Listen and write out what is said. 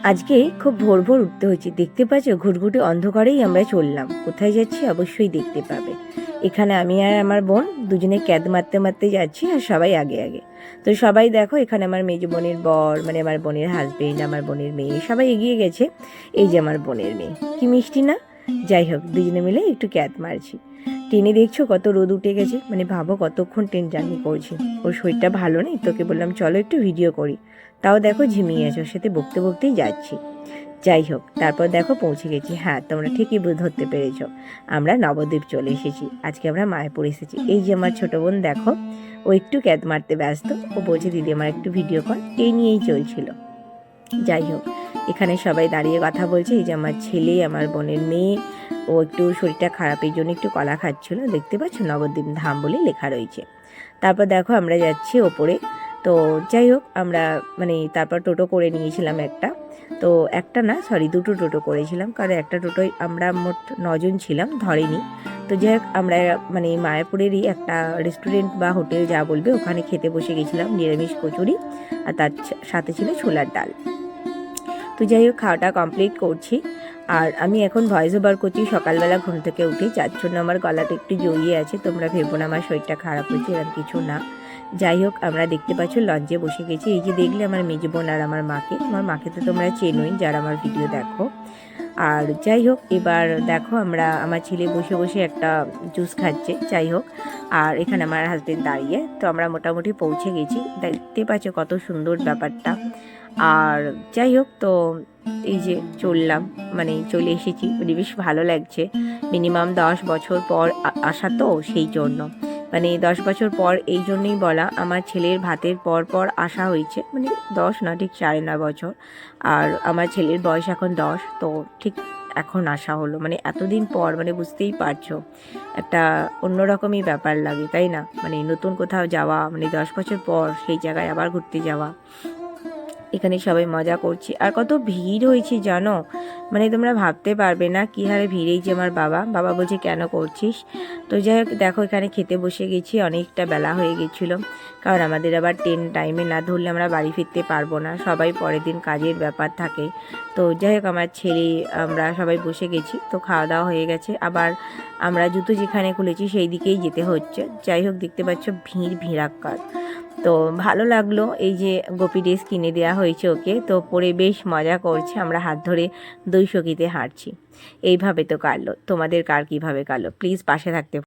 আজকে খুব ভোর ভোর উঠতে হয়েছে, দেখতে পাচ্ছ ঘুটঘুটে অন্ধকারেই আমরা চললাম। কোথায় যাচ্ছি অবশ্যই দেখতে পাবে। এখানে আমি আর আমার বোন দুজনে ক্যাদ মারতে মারতে যাচ্ছি, আর সবাই আগে আগে। তো সবাই দেখো, এখানে আমার মেজ বোনের বর, মানে আমার বোনের হাজবেন্ড, আমার বোনের মেয়ে, সবাই এগিয়ে গেছে। এই যে আমার বোনের মেয়ে, কি মিষ্টি না। যাই হোক, দুজনে মিলে একটু ক্যাদ মারছি। ট্রেনে দেখছো কত রোদ উঠে গেছে, মানে ভাবো কতক্ষণ ট্রেন জার্নি করছি। ওর শরীরটা ভালো নেই, তোকে বললাম চলো একটু ভিডিও করি। তাও দেখো ঝিমিয়ে আছে, ওর সাথে বকতে বকতেই যাচ্ছি। যাই হোক, তারপর দেখো পৌঁছে গেছি। হ্যাঁ, তোমরা ঠিকই ধরতে পেরেছ, আমরা নবদ্বীপ চলে এসেছি। আজকে আমরা মায়াপুর এসেছি। এই যে আমার ছোট বোন দেখো, ও একটু ক্যাদ মারতে ব্যস্ত। ও বলছে দিদি আমার একটু ভিডিও কর, এই নিয়েই চলছিল। যাই হোক, এখানে সবাই দাঁড়িয়ে কথা বলছে। এই যে আমার ছেলে, আমার বোনের মেয়ে, ও একটু শরীরটা খারাপ, এই জন্য একটু কলা খাচ্ছিল। দেখতে পাচ্ছ নবদ্বীপ ধাম বলে লেখা রয়েছে। তারপর দেখো আমরা যাচ্ছি ওপরে। তো যাই হোক, আমরা মানে তারপর টোটো করে নিয়েছিলাম একটা। তো একটা না, সরি, দুটো টোটো করেছিলাম, কারণ একটা টোটোয় আমরা মোট 9 জন ছিলাম, ধরেনি। তো যাই হোক, আমরা মানে মায়াপুরেরই একটা রেস্টুরেন্ট বা হোটেল যা বলবে, ওখানে খেতে বসে গেছিলাম নিরামিষ কচুরি, আর তার সাথে ছিল ছোলার ডাল। তো যাই হোক, খাওয়াটা কমপ্লিট করছি। আর আমি এখন ভয়েস ওভার করছি সকালবেলা ঘুম থেকে উঠে, যার জন্য আমার গলাটা একটু জড়িয়ে আছে। তোমরা ভেবো না আমার শরীরটা খারাপ হয়েছে, এরকম কিছু না। যাই হোক, আমরা দেখতে পাচ্ছ লঞ্চে বসে গেছি। এই যে দেখলে আমার মেজ বোন আর আমার মাকে তো তোমরা চেনোই যারা আমার ভিডিও দেখো। আর যাই হোক, এবার দেখো আমার ছেলে বসে বসে একটা জুস খাচ্ছে। যাই হোক, আর এখানে আমার হাজবেন্ড দাঁড়িয়ে। তো আমরা মোটামুটি পৌঁছে গেছি, দেখতে পাচ্ছ কত সুন্দর ব্যাপারটা। আর যাই হোক, তো এই যে চললাম, মানে চলে এসেছি, মানে বেশ ভালো লাগছে। মিনিমাম 10 বছর পর আসা, তো সেই জন্য মানে 10 বছর পর এই জন্যই বলা, আমার ছেলের ভাতের পর পর আসা হয়েছে, মানে 10 না, ঠিক 9.5 বছর। আর আমার ছেলের বয়স এখন 10, তো ঠিক এখন আসা হলো, মানে এতদিন পর, মানে বুঝতেই পারছো একটা অন্যরকমই ব্যাপার লাগে, তাই না? মানে নতুন কোথাও যাওয়া, মানে 10 বছর পর সেই জায়গায় আবার ঘুরতে যাওয়া। এখানে সবাই মজা করছে, আর কত ভিড় হয়েছে জানো, মানে তোমরা ভাবতে পারবে না কী হারে ভিড়। এই যে আমার বাবা বলছে কেন করছিস। তো যাই হোক, দেখো এখানে খেতে বসে গেছি, অনেকটা বেলা হয়ে গেছিলো, কারণ আমাদের আবার ট্রেন টাইমে না ধরলে আমরা বাড়ি ফিরতে পারবো না, সবাই পরের দিন কাজের ব্যাপার থাকে। তো যাই হোক, আমার ছেলে, আমরা সবাই বসে গেছি, তো খাওয়া দাওয়া হয়ে গেছে। আবার আমরা জুতো যেখানে খুলেছি সেই দিকেই যেতে হচ্ছে। যাই হোক, দেখতে পাচ্ছ ভিড়াক্কার। তো ভালো লাগলো, এই যে গোপী ড্রেস কিনে দেওয়া হয়েছে ওকে, তো পরে বেশ মজা করছে। আমরা হাত ধরে 2 সখীতে হাঁটছি। এইভাবে তো কাটলো, তোমাদের কার কীভাবে কাটলো প্লিজ পাশে থাকতে